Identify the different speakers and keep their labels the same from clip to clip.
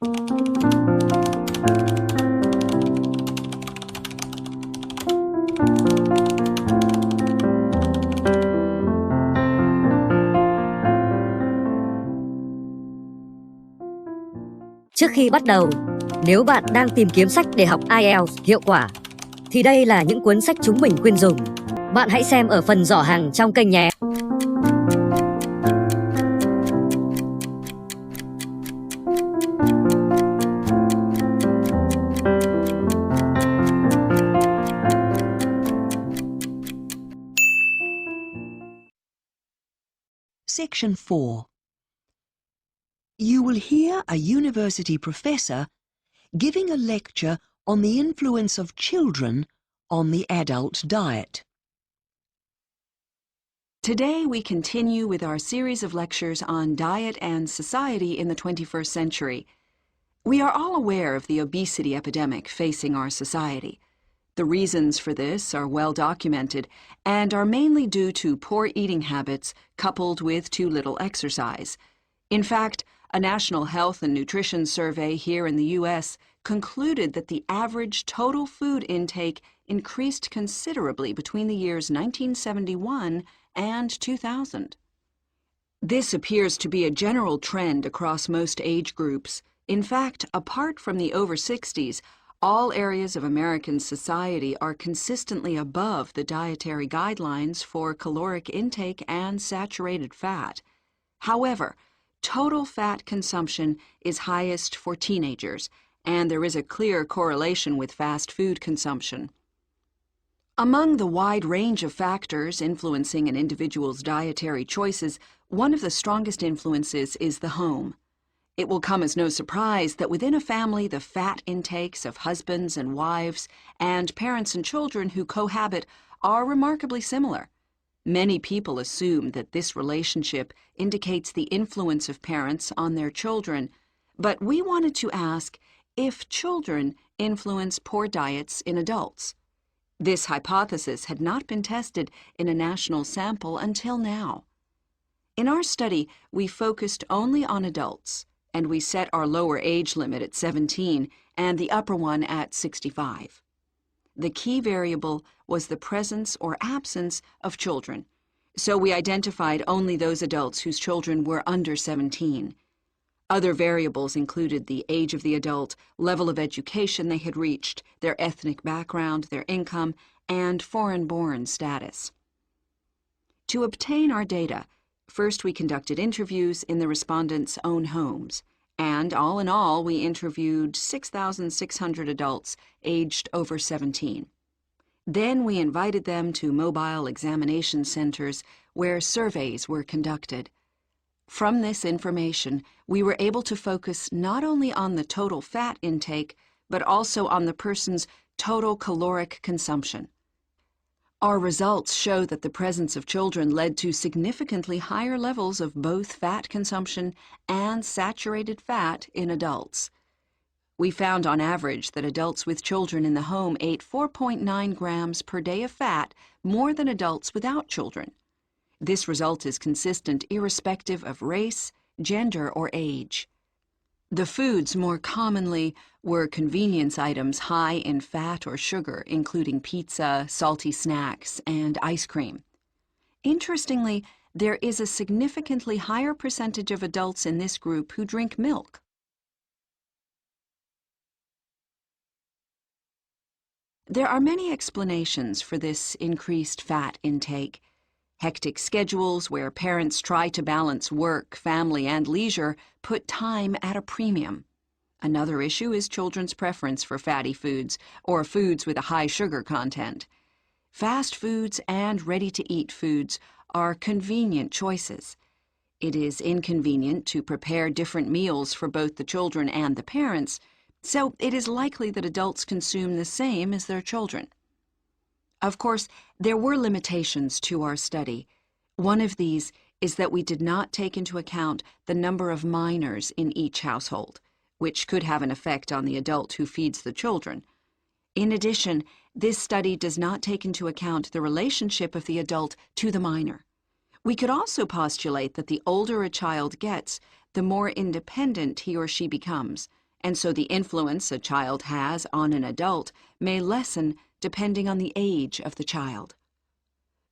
Speaker 1: Trước khi bắt đầu, nếu bạn đang tìm kiếm sách để học IELTS hiệu quả, thì đây là những cuốn sách chúng mình khuyên dùng. Bạn hãy xem ở phần giỏ hàng trong kênh nhé.
Speaker 2: Section 4. You will hear a university professor giving a lecture on the influence of children on the adult diet.
Speaker 3: Today we continue with our series of lectures on diet and society in the 21st century. We are all aware of the obesity epidemic facing our society. The reasons for this are well documented and are mainly due to poor eating habits coupled with too little exercise. In fact, a National Health and Nutrition Survey here in the U.S. concluded that the average total food intake increased considerably between the years 1971 and 2000. This appears to be a general trend across most age groups. In fact, apart from the over 60s, all areas of American society are consistently above the dietary guidelines for caloric intake and saturated fat. However, total fat consumption is highest for teenagers, and there is a clear correlation with fast food consumption. Among the wide range of factors influencing an individual's dietary choices, one of the strongest influences is the home. It will come as no surprise that within a family the fat intakes of husbands and wives and parents and children who cohabit are remarkably similar. Many people assume that this relationship indicates the influence of parents on their children, but we wanted to ask if children influence poor diets in adults. This hypothesis had not been tested in a national sample until now. In our study, we focused only on adults, and we set our lower age limit at 17 and the upper one at 65. The key variable was the presence or absence of children, so we identified only those adults whose children were under 17. Other variables included the age of the adult, level of education they had reached, their ethnic background, their income, and foreign-born status. To obtain our data, first we conducted interviews in the respondents' own homes, and all in all we interviewed 6,600 adults aged over 17. Then we invited them to mobile examination centers where surveys were conducted. From this information, we were able to focus not only on the total fat intake, but also on the person's total caloric consumption. Our results show that the presence of children led to significantly higher levels of both fat consumption and saturated fat in adults. We found on average that adults with children in the home ate 4.9 grams per day of fat more than adults without children. This result is consistent irrespective of race, gender, or age. The foods more commonly were convenience items high in fat or sugar, including pizza, salty snacks, and ice cream. Interestingly, there is a significantly higher percentage of adults in this group who drink milk. There are many explanations for this increased fat intake. Hectic schedules where parents try to balance work, family, and leisure put time at a premium. Another issue is children's preference for fatty foods or foods with a high sugar content. Fast foods and ready-to-eat foods are convenient choices. It is inconvenient to prepare different meals for both the children and the parents, so it is likely that adults consume the same as their children. Of course, there were limitations to our study. One of these is that we did not take into account the number of minors in each household, which could have an effect on the adult who feeds the children. In addition, this study does not take into account the relationship of the adult to the minor. We could also postulate that the older a child gets, the more independent he or she becomes, and so the influence a child has on an adult may lessen depending on the age of the child.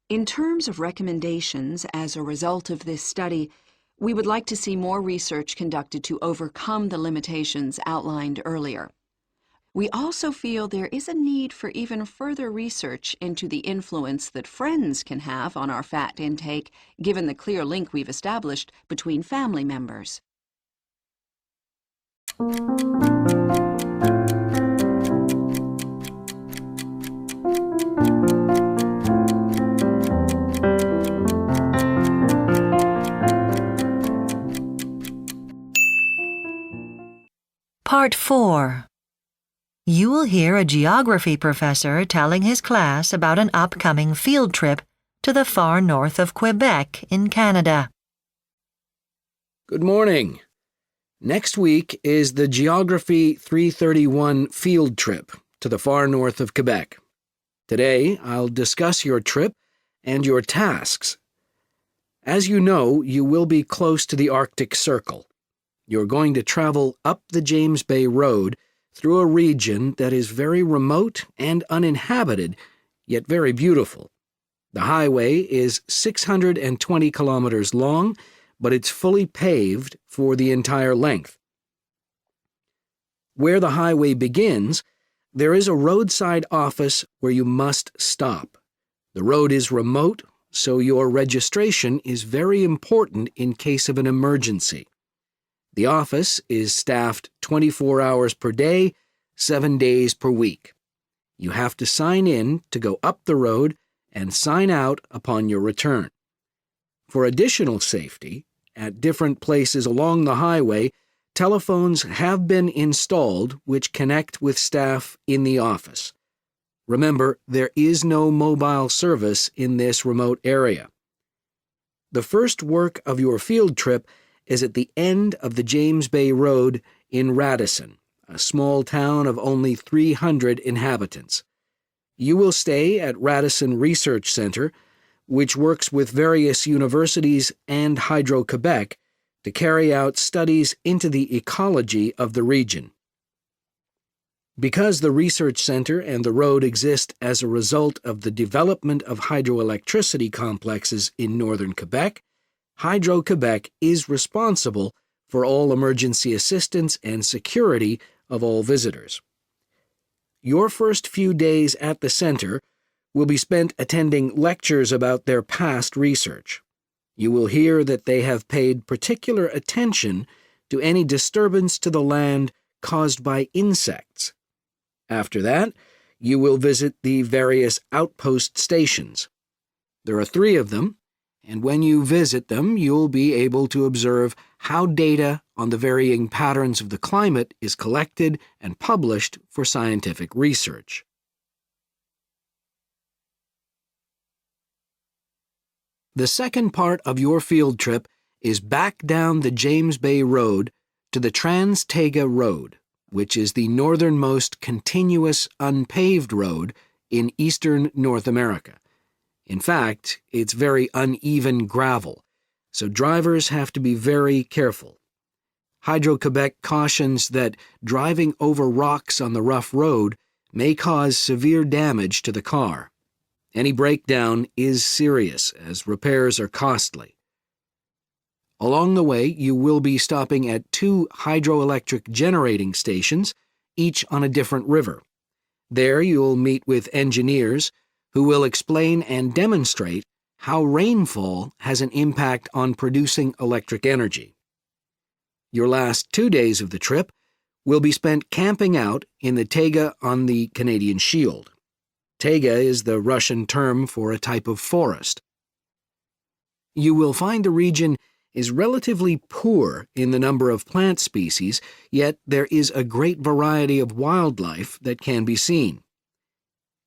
Speaker 3: In terms of recommendations as a result of this study, we would like to see more research conducted to overcome the limitations outlined earlier. We also feel there is a need for even further research into the influence that friends can have on our fat intake, given the clear link we've established between family members.
Speaker 4: Part 4. You will hear a geography professor telling his class about an upcoming field trip to the far north of Quebec in Canada.
Speaker 5: Good morning. Next week is the Geography 331 field trip to the far north of Quebec. Today, I'll discuss your trip and your tasks. As you know, you will be close to the Arctic Circle. You're going to travel up the James Bay Road through a region that is very remote and uninhabited, yet very beautiful. The highway is 620 kilometers long, but it's fully paved for the entire length. Where the highway begins, there is a roadside office where you must stop. The road is remote, so your registration is very important in case of an emergency. The office is staffed 24 hours per day, 7 days per week. You have to sign in to go up the road and sign out upon your return. For additional safety, at different places along the highway, telephones have been installed which connect with staff in the office. Remember, there is no mobile service in this remote area. The first work of your field trip is at the end of the James Bay Road in Radisson, a small town of only 300 inhabitants. You will stay at Radisson Research Center, which works with various universities and Hydro-Quebec to carry out studies into the ecology of the region. Because the research center and the road exist as a result of the development of hydroelectricity complexes in northern Quebec, Hydro-Quebec is responsible for all emergency assistance and security of all visitors. Your first few days at the center will be spent attending lectures about their past research. You will hear that they have paid particular attention to any disturbance to the land caused by insects. After that, you will visit the various outpost stations. There are 3 of them, and when you visit them, you'll be able to observe how data on the varying patterns of the climate is collected and published for scientific research. The second part of your field trip is back down the James Bay Road to the Trans-Taiga Road, which is the northernmost continuous unpaved road in eastern North America. In fact, it's very uneven gravel, so drivers have to be very careful. Hydro-Quebec cautions that driving over rocks on the rough road may cause severe damage to the car. Any breakdown is serious, as repairs are costly. Along the way, you will be stopping at 2 hydroelectric generating stations, each on a different river. There you'll meet with engineers who will explain and demonstrate how rainfall has an impact on producing electric energy. Your last 2 days of the trip will be spent camping out in the taiga on the Canadian Shield. Taiga is the Russian term for a type of forest. You will find the region is relatively poor in the number of plant species, yet there is a great variety of wildlife that can be seen.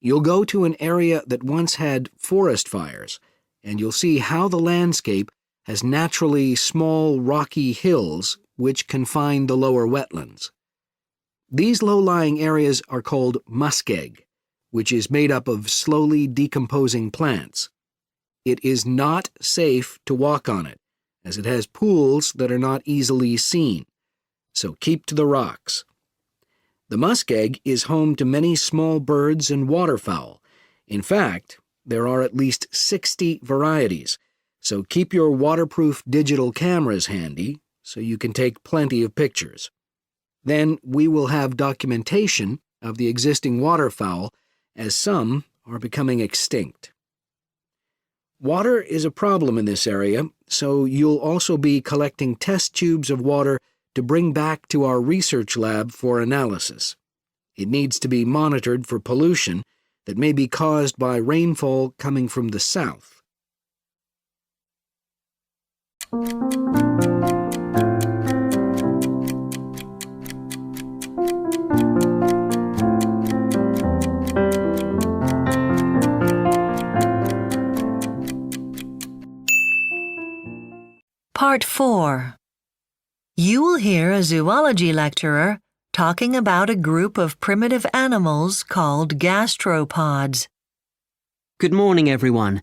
Speaker 5: You'll go to an area that once had forest fires, and you'll see how the landscape has naturally small rocky hills which confine the lower wetlands. These low-lying areas are called muskeg, which is made up of slowly decomposing plants. It is not safe to walk on it, as it has pools that are not easily seen, so keep to the rocks. The muskeg is home to many small birds and waterfowl. In fact, there are at least 60 varieties, so keep your waterproof digital cameras handy so you can take plenty of pictures. Then we will have documentation of the existing waterfowl, as some are becoming extinct. Water is a problem in this area, so you'll also be collecting test tubes of water to bring back to our research lab for analysis. It needs to be monitored for pollution that may be caused by rainfall coming from the south.
Speaker 4: Part 4. You will hear a zoology lecturer talking about a group of primitive animals called gastropods.
Speaker 6: Good morning, everyone.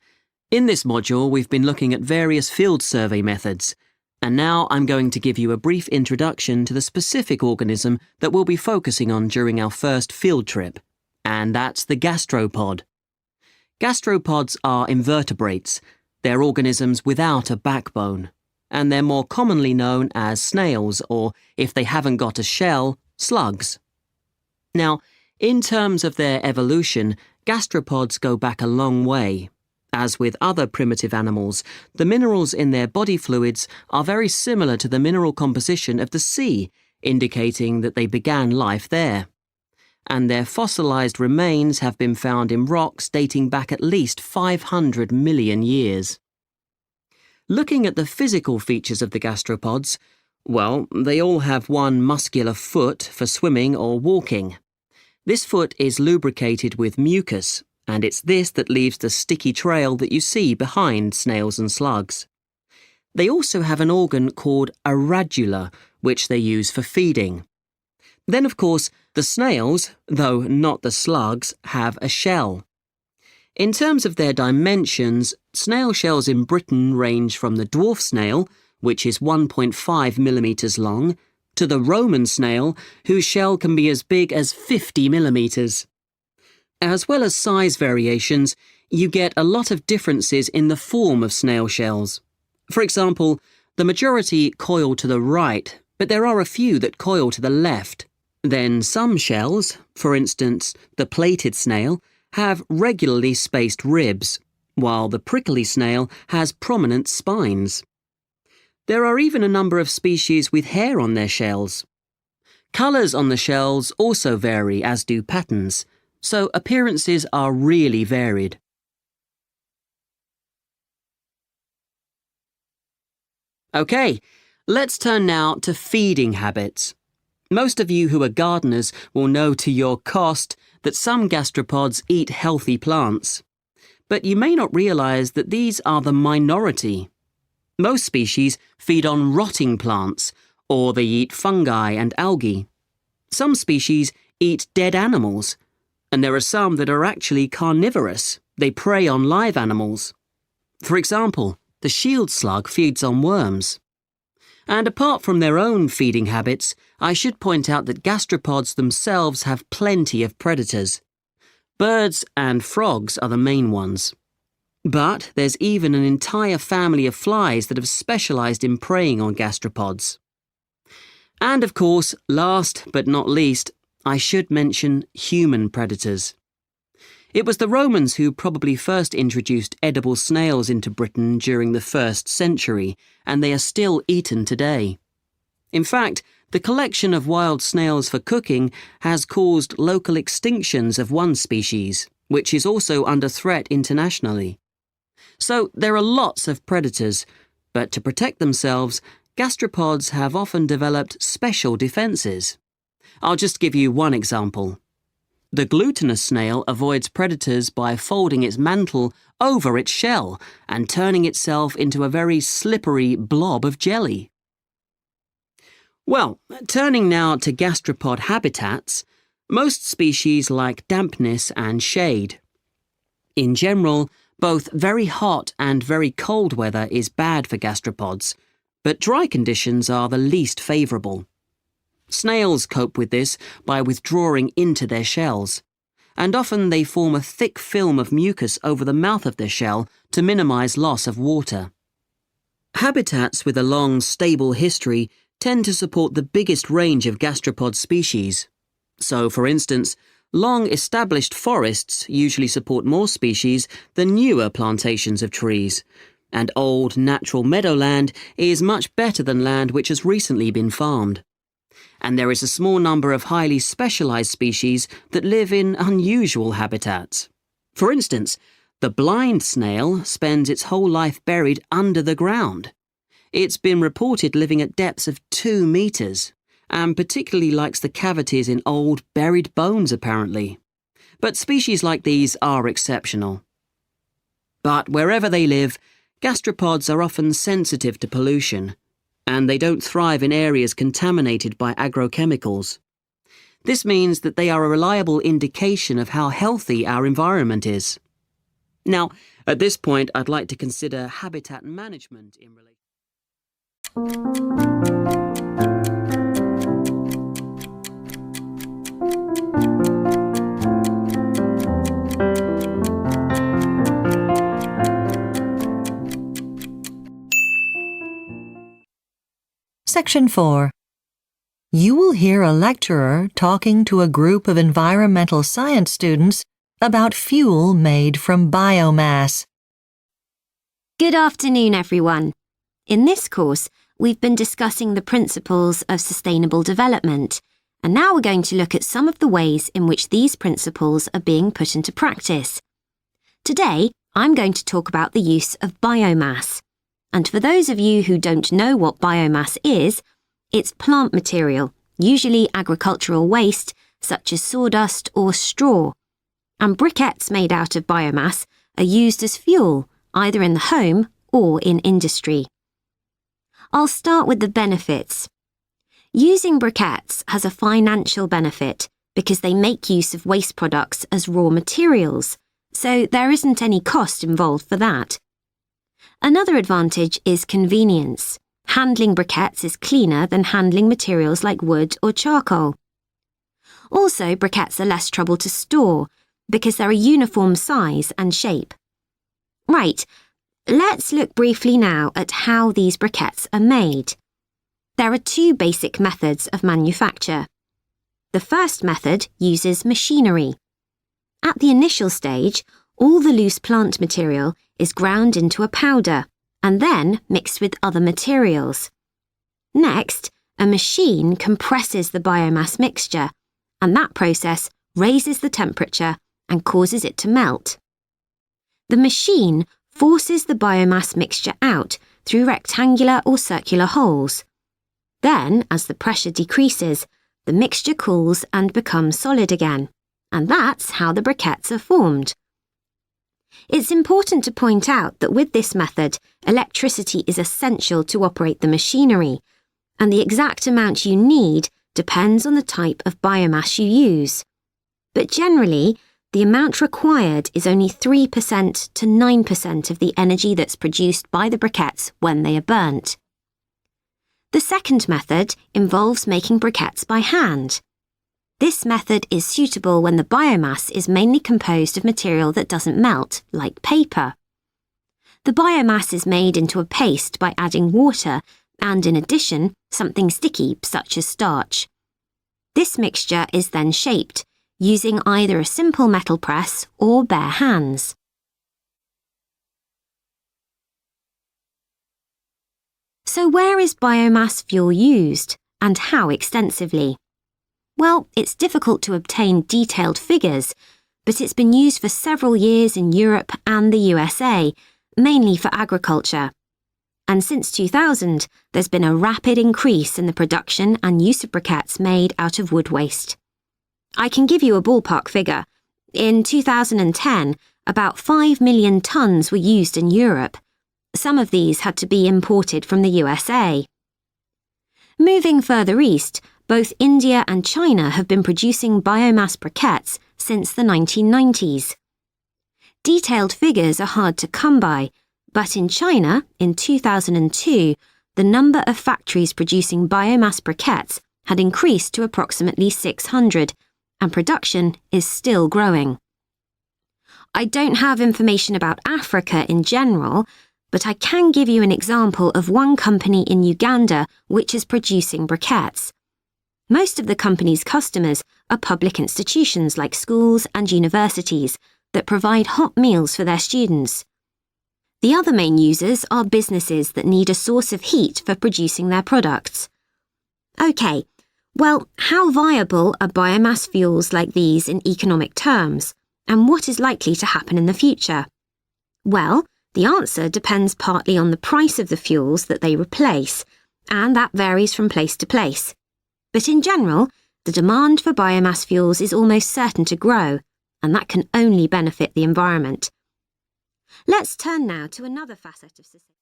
Speaker 6: In this module, we've been looking at various field survey methods, and now I'm going to give you a brief introduction to the specific organism that we'll be focusing on during our first field trip, and that's the gastropod. Gastropods are invertebrates. They're organisms without a backbone, and they're more commonly known as snails, or, if they haven't got a shell, slugs. Now, in terms of their evolution, gastropods go back a long way. As with other primitive animals, the minerals in their body fluids are very similar to the mineral composition of the sea, indicating that they began life there. And their fossilized remains have been found in rocks dating back at least 500 million years. Looking at the physical features of the gastropods, well, they all have one muscular foot for swimming or walking. This foot is lubricated with mucus, and it's this that leaves the sticky trail that you see behind snails and slugs. They also have an organ called a radula, which they use for feeding. Then, of course, the snails, though not the slugs, have a shell. In terms of their dimensions, snail shells in Britain range from the dwarf snail, which is 1.5 millimetres long, to the Roman snail, whose shell can be as big as 50 millimetres. As well as size variations, you get a lot of differences in the form of snail shells. For example, the majority coil to the right, but there are a few that coil to the left. Then some shells, for instance the plated snail, have regularly spaced ribs, while the prickly snail has prominent spines. There are even a number of species with hair on their shells. Colours on the shells also vary, as do patterns, so appearances are really varied. Okay, let's turn now to feeding habits. Most of you who are gardeners will know to your cost that some gastropods eat healthy plants. But you may not realise that these are the minority. Most species feed on rotting plants, or they eat fungi and algae. Some species eat dead animals, and there are some that are actually carnivorous. They prey on live animals. For example, the shield slug feeds on worms. And apart from their own feeding habits, I should point out that gastropods themselves have plenty of predators. Birds and frogs are the main ones. But there's even an entire family of flies that have specialised in preying on gastropods. And of course, last but not least, I should mention human predators. It was the Romans who probably first introduced edible snails into Britain during the 1st century, and they are still eaten today. In fact, the collection of wild snails for cooking has caused local extinctions of one species, which is also under threat internationally. So there are lots of predators, but to protect themselves, gastropods have often developed special defences. I'll just give you one example. The glutinous snail avoids predators by folding its mantle over its shell and turning itself into a very slippery blob of jelly. Well, turning now to gastropod habitats, most species like dampness and shade. In general, both very hot and very cold weather is bad for gastropods, but dry conditions are the least favourable. Snails cope with this by withdrawing into their shells, and often they form a thick film of mucus over the mouth of their shell to minimize loss of water. Habitats with a long, stable history tend to support the biggest range of gastropod species. So, for instance, long-established forests usually support more species than newer plantations of trees, and old, natural meadowland is much better than land which has recently been farmed. And there is a small number of highly specialized species that live in unusual habitats. For instance, the blind snail spends its whole life buried under the ground. It's been reported living at depths of 2 meters, and particularly likes the cavities in old, buried bones, apparently. But species like these are exceptional. But wherever they live, gastropods are often sensitive to pollution, and they don't thrive in areas contaminated by agrochemicals. This means that they are a reliable indication of how healthy our environment is. Now, at this point, I'd like to consider habitat management in relation.
Speaker 4: Section 4. You will hear a lecturer talking to a group of environmental science students about fuel made from biomass.
Speaker 7: Good afternoon, everyone. In this course, we've been discussing the principles of sustainable development, and now we're going to look at some of the ways in which these principles are being put into practice. Today, I'm going to talk about the use of biomass. And for those of you who don't know what biomass is, it's plant material, usually agricultural waste, such as sawdust or straw. And briquettes made out of biomass are used as fuel, either in the home or in industry. I'll start with the benefits. Using briquettes has a financial benefit because they make use of waste products as raw materials, so there isn't any cost involved for that. Another advantage is convenience. Handling briquettes is cleaner than handling materials like wood or charcoal. Also, briquettes are less trouble to store because they're a uniform size and shape. Right, let's look briefly now at how these briquettes are made. There are 2 basic methods of manufacture. The first method uses machinery. At the initial stage, all the loose plant material is ground into a powder and then mixed with other materials. Next, a machine compresses the biomass mixture, and that process raises the temperature and causes it to melt. The machine forces the biomass mixture out through rectangular or circular holes. Then, as the pressure decreases, the mixture cools and becomes solid again, and that's how the briquettes are formed. It's important to point out that with this method, electricity is essential to operate the machinery, and the exact amount you need depends on the type of biomass you use. But generally, the amount required is only 3% to 9% of the energy that's produced by the briquettes when they are burnt. The second method involves making briquettes by hand. This method is suitable when the biomass is mainly composed of material that doesn't melt, like paper. The biomass is made into a paste by adding water and, in addition, something sticky such as starch. This mixture is then shaped, using either a simple metal press or bare hands. So where is biomass fuel used, and how extensively? Well, it's difficult to obtain detailed figures, but it's been used for several years in Europe and the USA, mainly for agriculture. And since 2000, there's been a rapid increase in the production and use of briquettes made out of wood waste. I can give you a ballpark figure. In 2010, about 5 million tons were used in Europe. Some of these had to be imported from the USA. Moving further east, both India and China have been producing biomass briquettes since the 1990s. Detailed figures are hard to come by, but in China, in 2002, the number of factories producing biomass briquettes had increased to approximately 600, and production is still growing. I don't have information about Africa in general, but I can give you an example of one company in Uganda which is producing briquettes. Most of the company's customers are public institutions like schools and universities that provide hot meals for their students. The other main users are businesses that need a source of heat for producing their products. Okay, well, how viable are biomass fuels like these in economic terms, and what is likely to happen in the future? Well, the answer depends partly on the price of the fuels that they replace, and that varies from place to place. But in general, the demand for biomass fuels is almost certain to grow, and that can only benefit the environment. Let's turn now to another facet of society.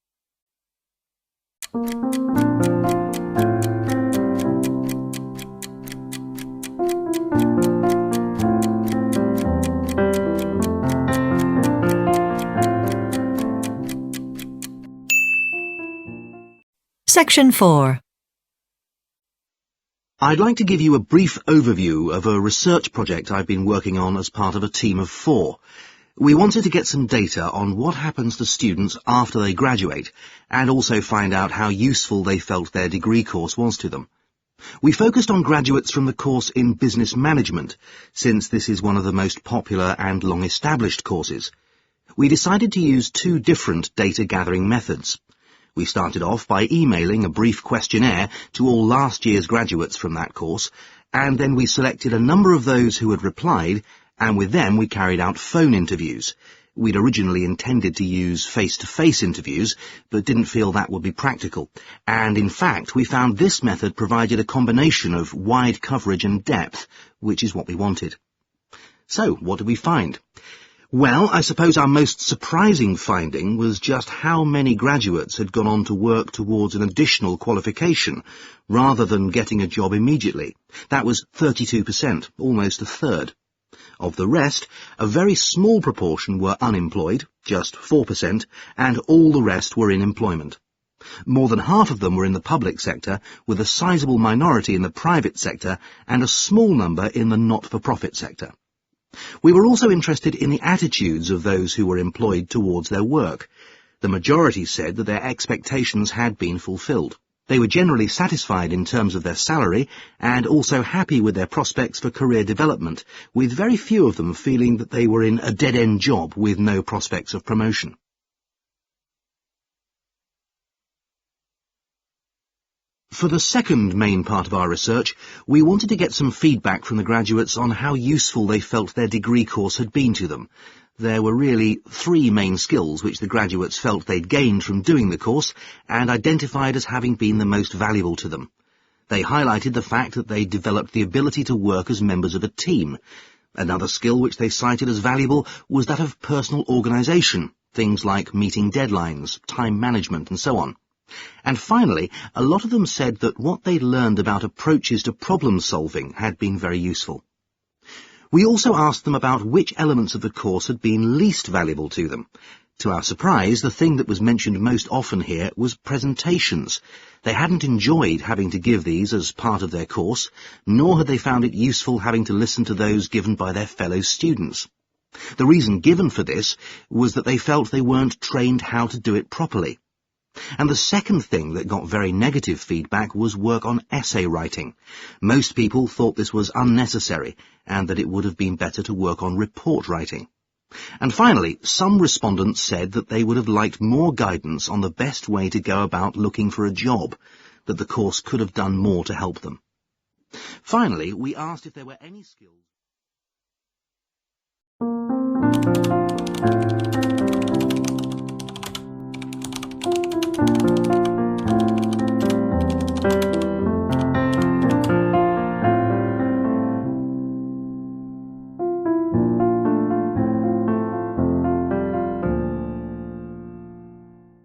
Speaker 4: Section 4.
Speaker 8: I'd like to give you a brief overview of a research project I've been working on as part of a team of 4. We wanted to get some data on what happens to students after they graduate, and also find out how useful they felt their degree course was to them. We focused on graduates from the course in business management, since this is one of the most popular and long-established courses. We decided to use 2 different data-gathering methods. We started off by emailing a brief questionnaire to all last year's graduates from that course, and then we selected a number of those who had replied, and with them we carried out phone interviews. We'd originally intended to use face-to-face interviews, but didn't feel that would be practical, and in fact we found this method provided a combination of wide coverage and depth, which is what we wanted. So, what did we find? Well, I suppose our most surprising finding was just how many graduates had gone on to work towards an additional qualification, rather than getting a job immediately. That was 32%, almost a third. Of the rest, a very small proportion were unemployed, just 4%, and all the rest were in employment. More than half of them were in the public sector, with a sizable minority in the private sector, and a small number in the not-for-profit sector. We were also interested in the attitudes of those who were employed towards their work. The majority said that their expectations had been fulfilled. They were generally satisfied in terms of their salary and also happy with their prospects for career development, with very few of them feeling that they were in a dead-end job with no prospects of promotion. For the second main part of our research, we wanted to get some feedback from the graduates on how useful they felt their degree course had been to them. There were really 3 main skills which the graduates felt they'd gained from doing the course and identified as having been the most valuable to them. They highlighted the fact that they developed the ability to work as members of a team. Another skill which they cited as valuable was that of personal organisation, things like meeting deadlines, time management and so on. And finally, a lot of them said that what they'd learned about approaches to problem solving had been very useful. We also asked them about which elements of the course had been least valuable to them. To our surprise, the thing that was mentioned most often here was presentations. They hadn't enjoyed having to give these as part of their course, nor had they found it useful having to listen to those given by their fellow students. The reason given for this was that they felt they weren't trained how to do it properly. And the second thing that got very negative feedback was work on essay writing. Most people thought this was unnecessary and that it would have been better to work on report writing. And finally, some respondents said that they would have liked more guidance on the best way to go about looking for a job, that the course could have done more to help them. Finally, we asked if there were any skills.